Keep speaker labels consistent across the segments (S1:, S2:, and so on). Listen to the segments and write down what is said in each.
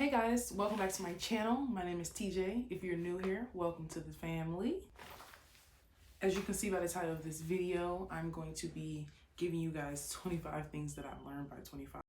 S1: Hey guys, welcome back to my channel. My name is TJ. If you're new here, welcome to the family. As you can see by the title of this video, I'm going to be giving you guys 25 things that I've learned by 25.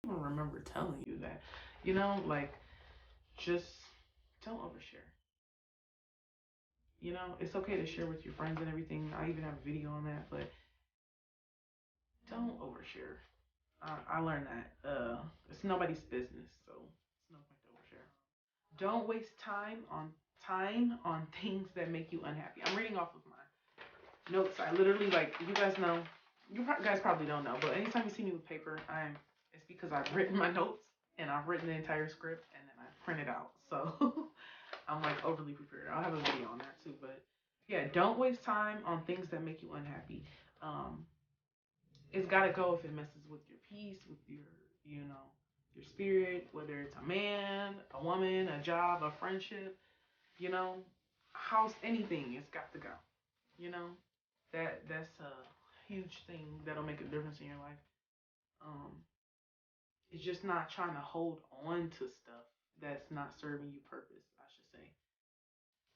S1: I don't remember telling you that. Just don't overshare. It's okay to share with your friends and everything. I even have a video on that, but don't overshare. I learned that. It's nobody's business, so it's no point to overshare. Don't waste time on things that make you unhappy. I'm reading off of my notes. I literally, you guys know, guys probably don't know, but anytime you see me with paper, it's because I've written my notes and I've written the entire script and then I print it out. So I'm like overly prepared. I'll have a video on that too, but yeah, don't waste time on things that make you unhappy. Um, it's gotta go if it messes with your peace, with your spirit, whether it's a man, a woman, a job, a friendship, you know, house, anything, it's got to go. You know, that's a huge thing that'll make a difference in your life. Um, it's just not trying to hold on to stuff that's not serving you purpose. I should say.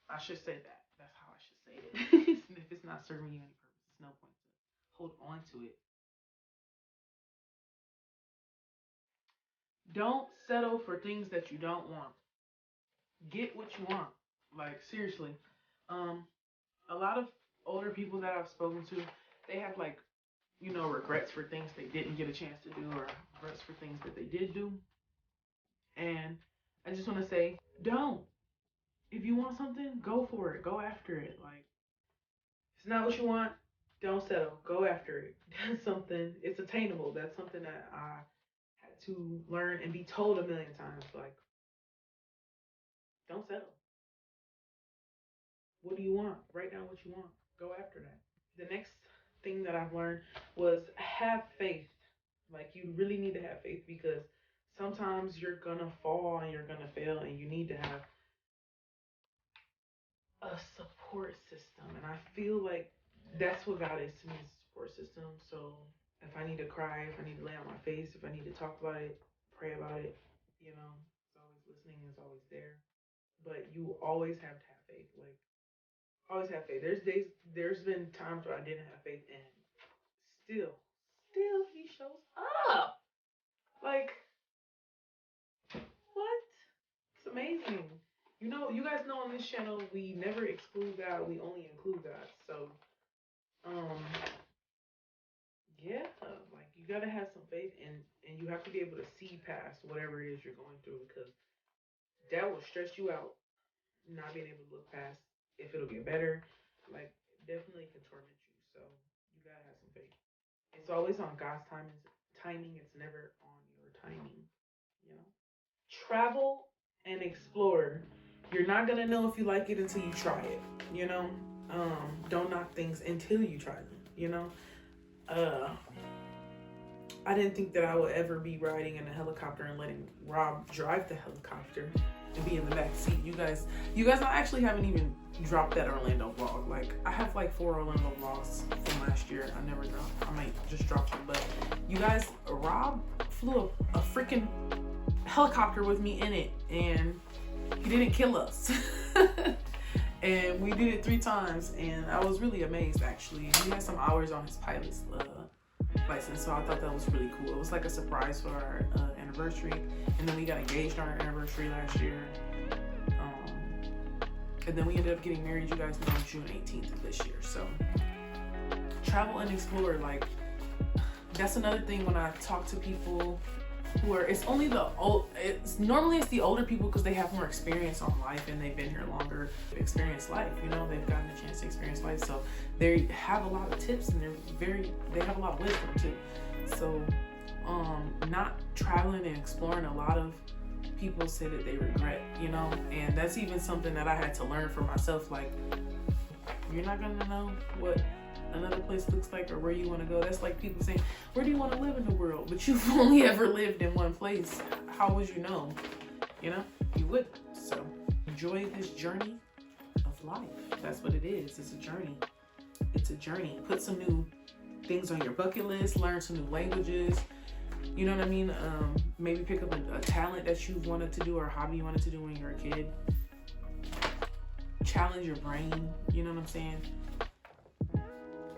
S1: I should say that. That's how I should say it. If it's not serving you any purpose, it's no point to hold on to it. Don't settle for things that you don't want. Get what you want. Like seriously. Um, a lot of older people that I've spoken to, they have regrets for things they didn't get a chance to do or regrets for things that they did do. And I just want to say, don't. If you want something, go for it. Go after it. Like, if it's not what you want, don't settle. Go after it. That's something, it's attainable. That's something that I had to learn and be told a million times. Like, don't settle. What do you want? Write down what you want. Go after that. The next thing that I've learned was have faith. Like, you really need to have faith because sometimes you're gonna fall and you're gonna fail, and you need to have a support system. And I feel like that's what God is to me, is a support system. So if I need to cry, if I need to lay on my face, if I need to talk about it, pray about it, you know, it's always listening, it's always there. But you always have to have faith. Like, always have faith. There's been times where I didn't have faith, and still he shows up. Like, what? It's amazing. You know, you guys know on this channel we never exclude God, we only include God. So, um, yeah, like, you gotta have some faith, and you have to be able to see past whatever it is you're going through, because that will stress you out. Not being able to look past if it'll get better, like, definitely can torment you. So you gotta have some faith. It's always on God's timing. It's never on your timing. You know, travel and explore. You're not gonna know if you like it until you try it. You know, don't knock things until you try them. You know, I didn't think that I would ever be riding in a helicopter and letting Rob drive the helicopter and be in the back seat. You guys, I actually haven't even dropped that Orlando vlog. Like, I have like 4 Orlando vlogs from last year. I never dropped. I might just drop them. But you guys, Rob flew a freaking helicopter with me in it, and he didn't kill us. And we did it 3 times, and I was really amazed, actually. He had some hours on his pilot's license, so I thought that was really cool. It was like a surprise for our anniversary, and then we got engaged on our anniversary last year, and then we ended up getting married, you guys know, on June 18th of this year. So travel and explore, like, that's another thing when I talk to people who are, it's only the old, normally it's the older people because they have more experience on life and they've been here longer, experienced life, you know, they've gotten a chance to experience life, so they have a lot of tips, and they have a lot of wisdom too. So not traveling and exploring, a lot of people say that they regret, you know, and that's even something that I had to learn for myself. Like, you're not gonna know what another place looks like or where you want to go. That's like people saying, where do you want to live in the world? But you've only ever lived in one place. How would you know? You know, you would. So enjoy this journey of life. That's what it is. It's a journey. It's a journey. Put some new things on your bucket list, learn some new languages, you know what I mean? Maybe pick up a talent that you've wanted to do, or a hobby you wanted to do when you were a kid. Challenge your brain, you know what I'm saying?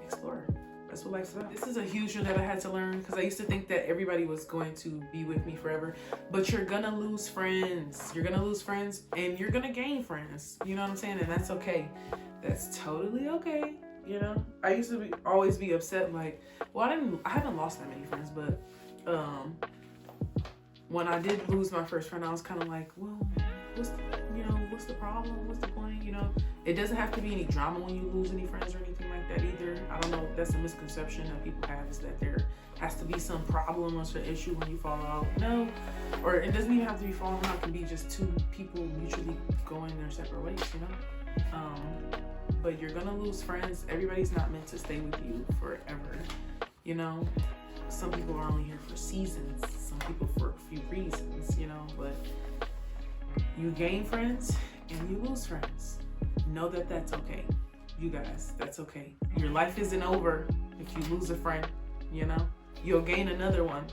S1: Explore. That's what life's about. This is a huge one that I had to learn, because I used to think that everybody was going to be with me forever, but you're gonna lose friends. You're gonna lose friends, and you're gonna gain friends. You know what I'm saying? And that's okay. That's totally okay. You know, I used to always be upset, like, well, I haven't lost that many friends, but when I did lose my first friend, I was kind of like, well, what's the problem? What's the point? You know, it doesn't have to be any drama when you lose any friends or anything like that either. I don't know, that's a misconception that people have, is that there has to be some problem or some issue when you fall out. No, or it doesn't even have to be falling out. It can be just 2 people mutually going their separate ways, you know? But you're gonna lose friends. Everybody's not meant to stay with you forever, you know? Some people are only here for seasons, some people for a few reasons, you know? But you gain friends and you lose friends. Know that that's okay. You guys, that's okay. Your life isn't over if you lose a friend, you know? You'll gain another one.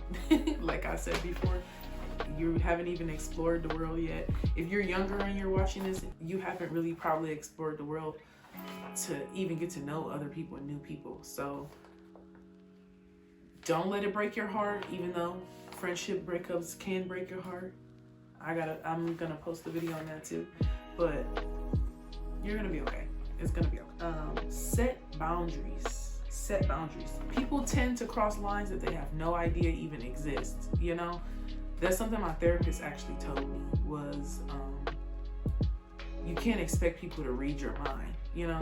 S1: Like I said before, you haven't even explored the world yet. If you're younger and you're watching this, you haven't really probably explored the world to even get to know other people and new people. So don't let it break your heart, even though friendship breakups can break your heart. I'm gonna post a video on that too, but you're gonna be okay. It's gonna be okay. Set boundaries. Set boundaries. People tend to cross lines that they have no idea even exist, you know? That's something my therapist actually told me, was you can't expect people to read your mind, you know,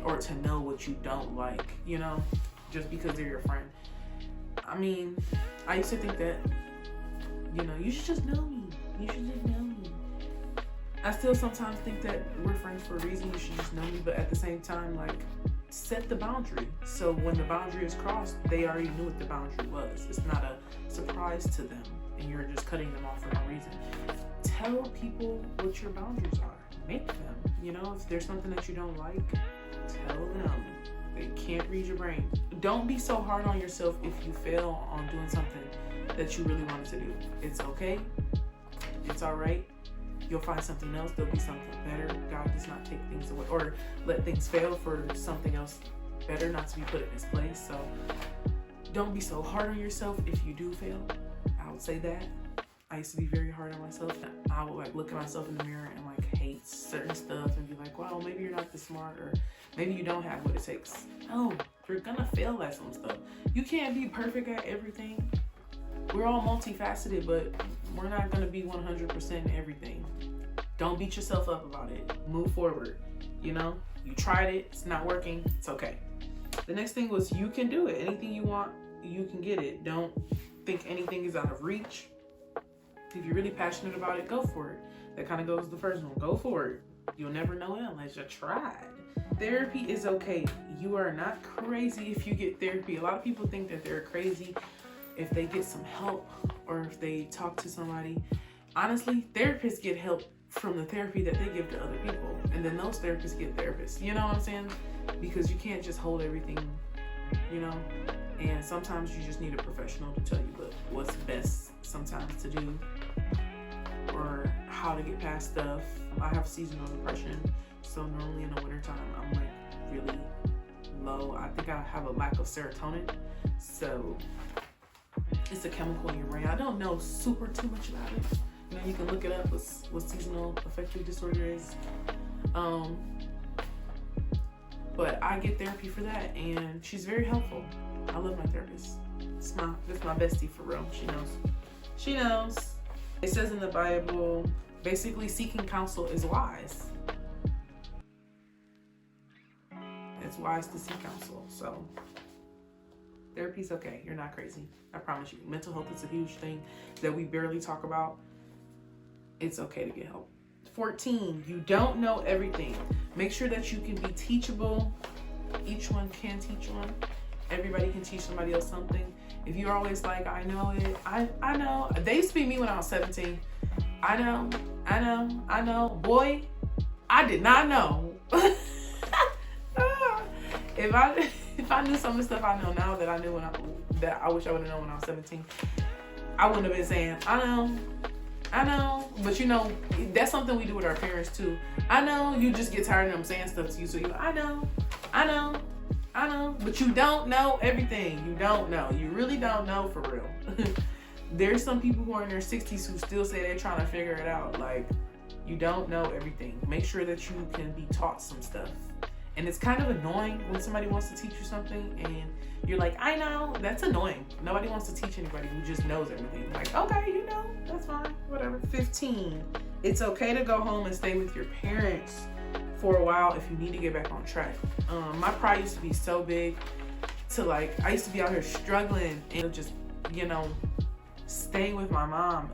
S1: or to know what you don't like, you know, just because they're your friend. I mean, I used to think that, you know, you should just know me. You should just know me. I still sometimes think that we're friends for a reason. You should just know me. But at the same time, like, set the boundary. So when the boundary is crossed, they already knew what the boundary was. It's not a surprise to them. And you're just cutting them off for no reason. Tell people what your boundaries are. Make them. You know, if there's something that you don't like, tell them. They can't read your brain. Don't be so hard on yourself if you fail on doing something that you really wanted to do. It's okay. It's all right. You'll find something else. There'll be something better. God does not take things away or let things fail for something else better not to be put in its place. So don't be so hard on yourself if you do fail. I would say that. I used to be very hard on myself. I would like look at myself in the mirror and like hate certain stuff and be like, well, maybe you're not this smart, or maybe you don't have what it takes. No, you're gonna fail at some stuff. You can't be perfect at everything. We're all multifaceted, but we're not gonna be 100% in everything. Don't beat yourself up about it. Move forward. You know, you tried it, it's not working, it's okay. The next thing was, you can do it. Anything you want, you can get it. Don't think anything is out of reach. If you're really passionate about it, go for it. That kind of goes to the first one. Go for it. You'll never know it unless you try. Therapy is okay. You are not crazy if you get therapy. A lot of people think that they're crazy if they get some help or if they talk to somebody. Honestly, therapists get help from the therapy that they give to other people. And then those therapists get therapists. You know what I'm saying? Because you can't just hold everything, you know? And sometimes you just need a professional to tell you what's best sometimes to do, or how to get past stuff. I have seasonal depression, so normally in the wintertime I'm like really low. I think I have a lack of serotonin, so it's a chemical in your brain. I don't know super too much about it. You know, you can look it up, what seasonal affective disorder is. But I get therapy for that, and she's very helpful. I love my therapist. It's my bestie for real. She knows. She knows. It says in the Bible, basically seeking counsel is wise. It's wise to seek counsel. So therapy's okay. You're not crazy. I promise you. Mental health is a huge thing that we barely talk about. It's okay to get help. 14, you don't know everything. Make sure that you can be teachable. Each one can teach one. Everybody can teach somebody else something. If you're always like, I know it, I know. They used to be me when I was 17. I know. Boy, I did not know. If I knew some of the stuff I know now that I knew that I wish I would have known when I was 17, I wouldn't have been saying, I know. But you know, that's something we do with our parents too. I know, you just get tired of them saying stuff to you, so you, I know. But you don't know everything. You don't know. You really don't know for real. There's some people who are in their 60s who still say they're trying to figure it out. Like, you don't know everything. Make sure that you can be taught some stuff. And it's kind of annoying when somebody wants to teach you something and you're like, I know. That's annoying. Nobody wants to teach anybody who just knows everything. Like, okay, you know, that's fine, whatever. 15, it's okay to go home and stay with your parents for a while if you need to get back on track. My pride used to be so big to like, I used to be out here struggling and just, you know, staying with my mom.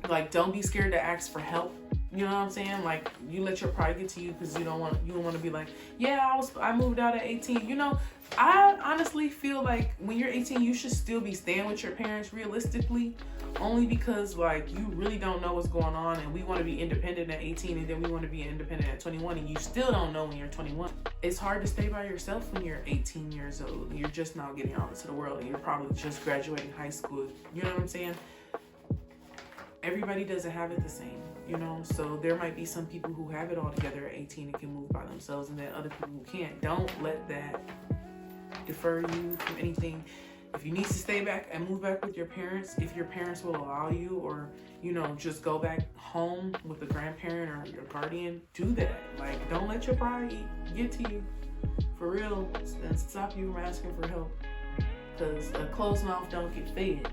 S1: Like, don't be scared to ask for help. You know what I'm saying? Like, you let your pride get to you because you don't want to be like, yeah, I moved out at 18. You know, I honestly feel like when you're 18, you should still be staying with your parents realistically, only because like you really don't know what's going on, and we want to be independent at 18 and then we want to be independent at 21, and you still don't know when you're 21. It's hard to stay by yourself when you're 18 years old. You're just now getting out into the world and you're probably just graduating high school. You know what I'm saying? Everybody doesn't have it the same, you know? So there might be some people who have it all together at 18 and can move by themselves, and then other people who can't. Don't let that defer you from anything. If you need to stay back and move back with your parents, if your parents will allow you, or, you know, just go back home with a grandparent or your guardian, do that. Like, don't let your pride get to you, for real, and stop you from asking for help. Because a closed mouth don't get fed.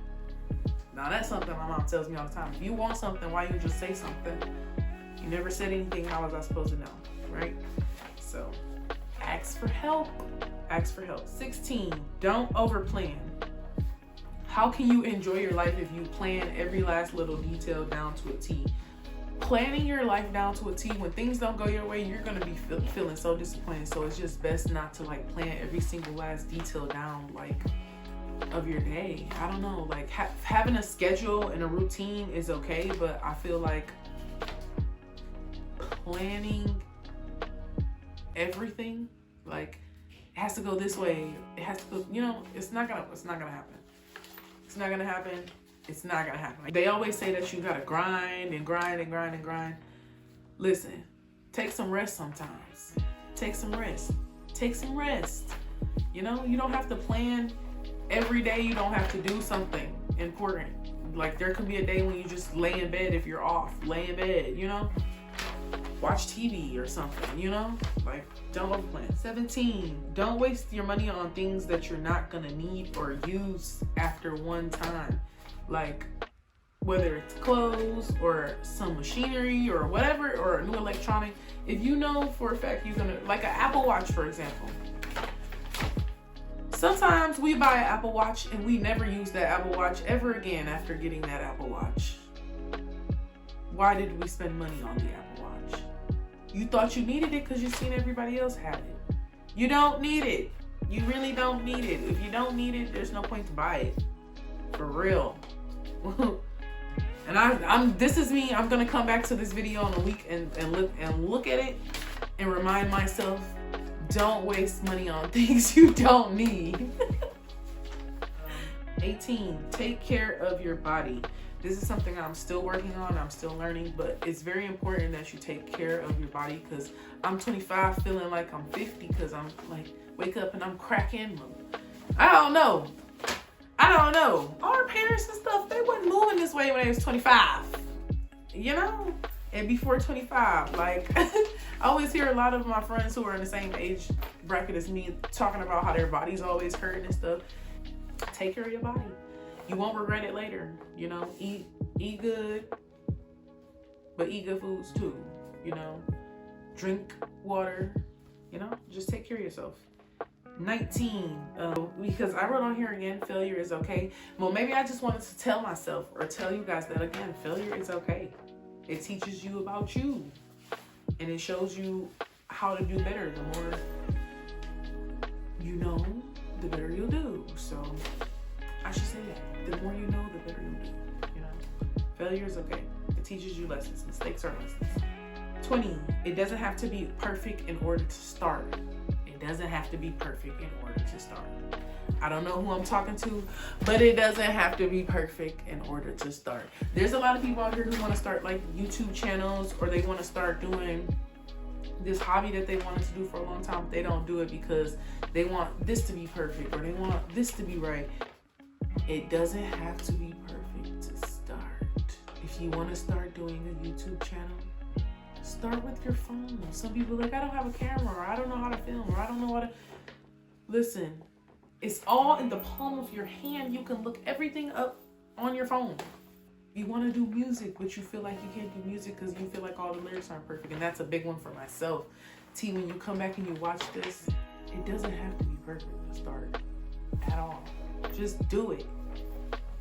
S1: Now, that's something my mom tells me all the time. If you want something, why you just say something? You never said anything. How was I supposed to know, right? So ask for help. Ask for help. 16, don't overplan. How can you enjoy your life if you plan every last little detail down to a T? Planning your life down to a T, when things don't go your way, you're going to be feeling so disappointed. So it's just best not to like plan every single last detail down, like, of your day. I don't know, like having a schedule and a routine is okay, but I feel like planning everything, like, it has to go this way, it has to go, you know, it's not gonna happen. It's not gonna happen. It's not gonna happen. They always say that you gotta grind and grind and grind and grind. Listen, take some rest sometimes. Take some rest. Take some rest. You know, you don't have to plan every day. You don't have to do something important. Like, there could be a day when you just lay in bed if you're off. Lay in bed, you know? Watch TV or something, you know? Like, don't overplan. 17, don't waste your money on things that you're not gonna need or use after one time. Like, whether it's clothes or some machinery or whatever, or a new electronic. If you know for a fact you're gonna, like an Apple Watch, for example. Sometimes we buy an Apple Watch and we never use that Apple Watch ever again after getting that Apple Watch. Why did we spend money on the Apple Watch? You thought you needed it because you seen everybody else have it. You don't need it. You really don't need it. If you don't need it, there's no point to buy it. For real. And this is me. I'm gonna come back to this video in a week and look at it and remind myself, don't waste money on things you don't need. 18, take care of your body. This is something I'm still working on. I'm still learning, but it's very important that you take care of your body, because I'm 25 feeling like I'm 50 because I'm like, wake up and I'm cracking. I don't know. Our parents and stuff, they wasn't moving this way when they was 25, you know? And before 25, like, I always hear a lot of my friends who are in the same age bracket as me talking about how their body's always hurting and stuff. Take care of your body. You won't regret it later, you know? Eat good, but eat good foods too, you know? Drink water, you know? Just take care of yourself. 19, because I wrote on here again, failure is okay. Well, maybe I just wanted to tell myself or tell you guys that again, failure is okay. It teaches you about you, and it shows you how to do better. The more you know, the better you'll do. So I should say that. The more you know, the better you'll do, you know? Failure is okay. It teaches you lessons. Mistakes are lessons. 20, it doesn't have to be perfect in order to start. It doesn't have to be perfect in order to start. I don't know who I'm talking to, but it doesn't have to be perfect in order to start. There's a lot of people out here who want to start like YouTube channels, or they want to start doing this hobby that they wanted to do for a long time. They don't do it because they want this to be perfect, or they want this to be right. It doesn't have to be perfect to start. If you want to start doing a YouTube channel, start with your phone. Some people are like, I don't have a camera, or I don't know how to film, or I don't know how to... Listen, it's all in the palm of your hand. You can look everything up on your phone. You want to do music, but you feel like you can't do music because you feel like all the lyrics aren't perfect. And that's a big one for myself. T, when you come back and you watch this, it doesn't have to be perfect to start at all. Just do it.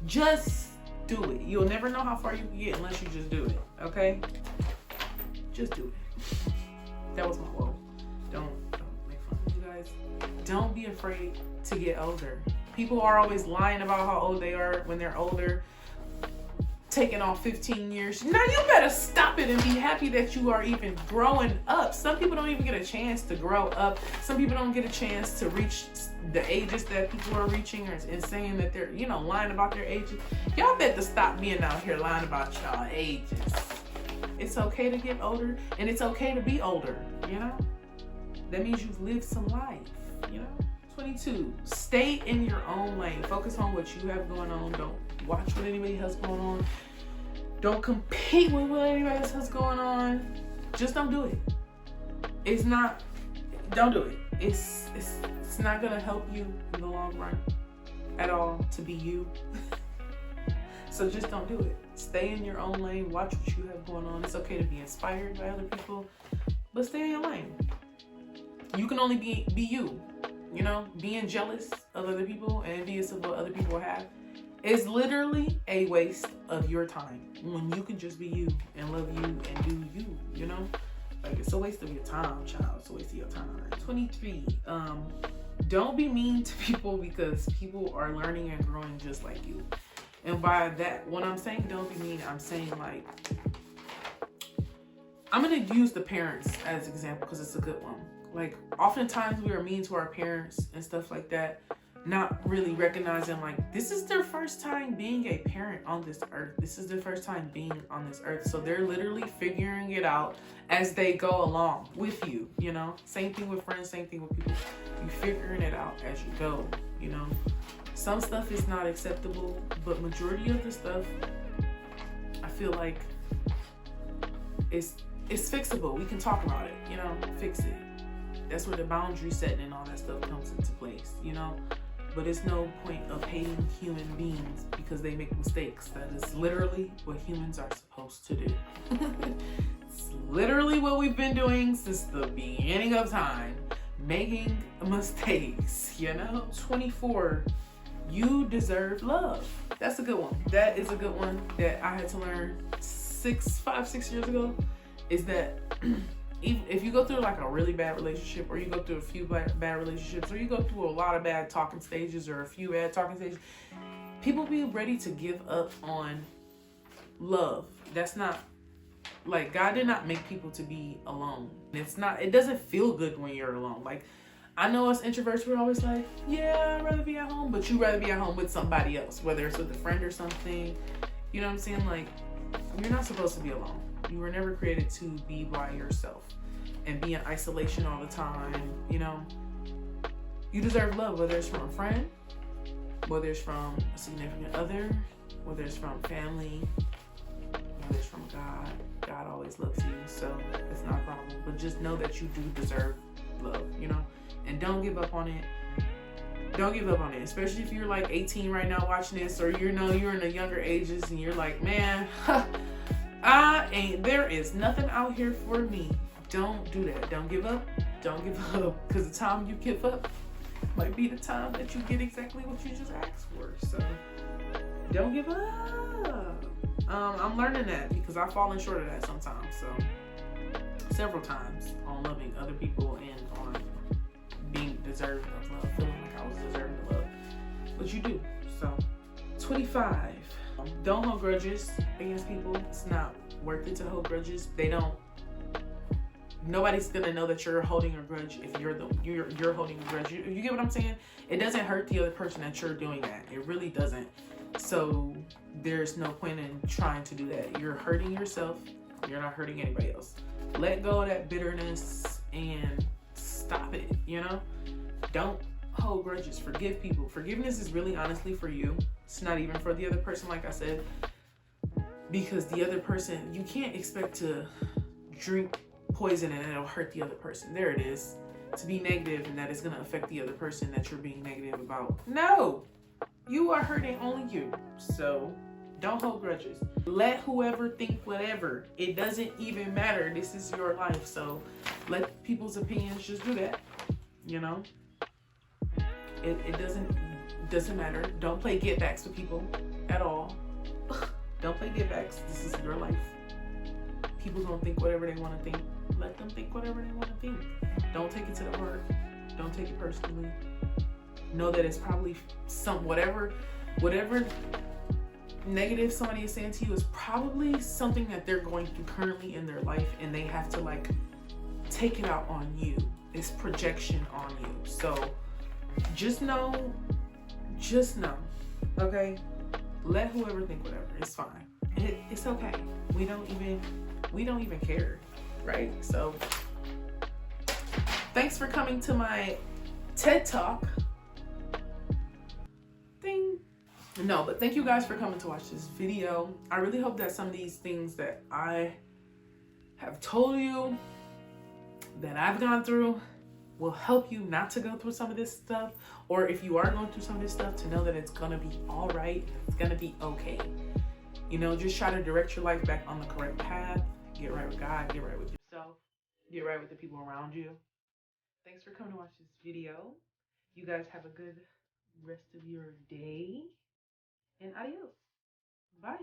S1: Just do it. You'll never know how far you can get unless you just do it, okay? Just do it. That was my quote. Don't make fun of you guys. Don't be afraid to get older. People are always lying about how old they are when they're older, taking off 15 years. Now you better stop it and be happy that you are even growing up. Some people don't even get a chance to grow up. Some people don't get a chance to reach the ages that people are reaching, and saying that they're, you know, lying about their ages. Y'all better stop being out here lying about y'all ages. It's okay to get older, and it's okay to be older, you know? That means you've lived some life, you know? 22, stay in your own lane. Focus on what you have going on. Don't watch what anybody else going on. Don't compete with what anybody else has going on. Just don't do it. Don't do it. It's not gonna help you in the long run at all to be you. So just don't do it. Stay in your own lane. Watch what you have going on. It's okay to be inspired by other people, but stay in your lane. You can only be you. You know, being jealous of other people and envious of what other people have is literally a waste of your time when you can just be you and love you and do you, you know? Like, it's a waste of your time, child. It's a waste of your time. 23. Don't be mean to people because people are learning and growing just like you. And by that, when I'm saying don't be mean, I'm saying like, I'm going to use the parents as an example because it's a good one. Like, oftentimes we are mean to our parents and stuff like that, not really recognizing like, this is their first time being a parent on this earth. This is their first time being on this earth. So they're literally figuring it out as they go along with you, you know? Same thing with friends, same thing with people. You figuring it out as you go, you know? Some stuff is not acceptable, but majority of the stuff, I feel like it's fixable. We can talk about it, you know, fix it. That's where the boundary setting and all that stuff comes into place, you know? But it's no point of hating human beings because they make mistakes. That is literally what humans are supposed to do. It's literally what we've been doing since the beginning of time. Making mistakes, you know? 24, you deserve love. That's a good one. That is a good one that I had to learn 5, 6 years ago, is that even if you go through like a really bad relationship, or you go through a few bad relationships, or you go through a lot of bad talking stages or a few bad talking stages, people be ready to give up on love. That's not, like, God did not make people to be alone. It doesn't feel good when you're alone. Like, I know us introverts, we're always like, yeah, I'd rather be at home, but you'd rather be at home with somebody else, whether it's with a friend or something. You know what I'm saying? Like, you're not supposed to be alone. You were never created to be by yourself and be in isolation all the time, you know? You deserve love, whether it's from a friend, whether it's from a significant other, whether it's from family, whether it's from God. God always loves you, so it's not a problem. But just know that you do deserve love, you know? And don't give up on it. Don't give up on it, especially if you're like 18 right now watching this, or you know you're in the younger ages and you're like, man, there is nothing out here for me. Don't do that. Don't give up. Don't give up, because the time you give up might be the time that you get exactly what you just asked for. So don't give up. I'm learning that because I've fallen short of that sometimes. So several times on loving other people and on being deserving of love, feeling like I was deserving of love. But you do. So 25. Don't hold grudges against people. It's not worth it to hold grudges. Nobody's gonna know that you're holding a grudge if you're holding a grudge. You get what I'm saying? It doesn't hurt the other person that you're doing that. It really doesn't. So there's no point in trying to do that. You're hurting yourself. You're not hurting anybody else. Let go of that bitterness and stop it, you know? Don't hold grudges. Forgive people. Forgiveness is really honestly for you. It's not even for the other person, like I said, because the other person, you can't expect to drink poison and it'll hurt the other person. There it is. To be negative and that it's going to affect the other person that you're being negative about. No, you are hurting only you. So don't hold grudges. Let whoever think whatever. It doesn't even matter. This is your life. So let people's opinions just do that. You know, it doesn't matter. Don't play get backs with people at all. Don't play get backs. This is your life. People gonna think whatever they want to think. Let them think whatever they want to think. Don't take it to the heart. Don't take it personally. Know that it's probably whatever negative somebody is saying to you is probably something that they're going through currently in their life, and they have to like take it out on you. It's projection on you. So just know, okay? Let whoever think whatever. It's fine. It's okay. We don't even care, right? So thanks for coming to my TED Talk. Ding. No, but thank you guys for coming to watch this video. I really hope that some of these things that I have told you, that I've gone through, will help you not to go through some of this stuff, or if you are going through some of this stuff, to know that it's gonna be all right. It's gonna be okay. You know, just try to direct your life back on the correct path. Get right with God, get right with yourself, get right with the people around you. Thanks for coming to watch this video. You guys have a good rest of your day, and adios. Bye.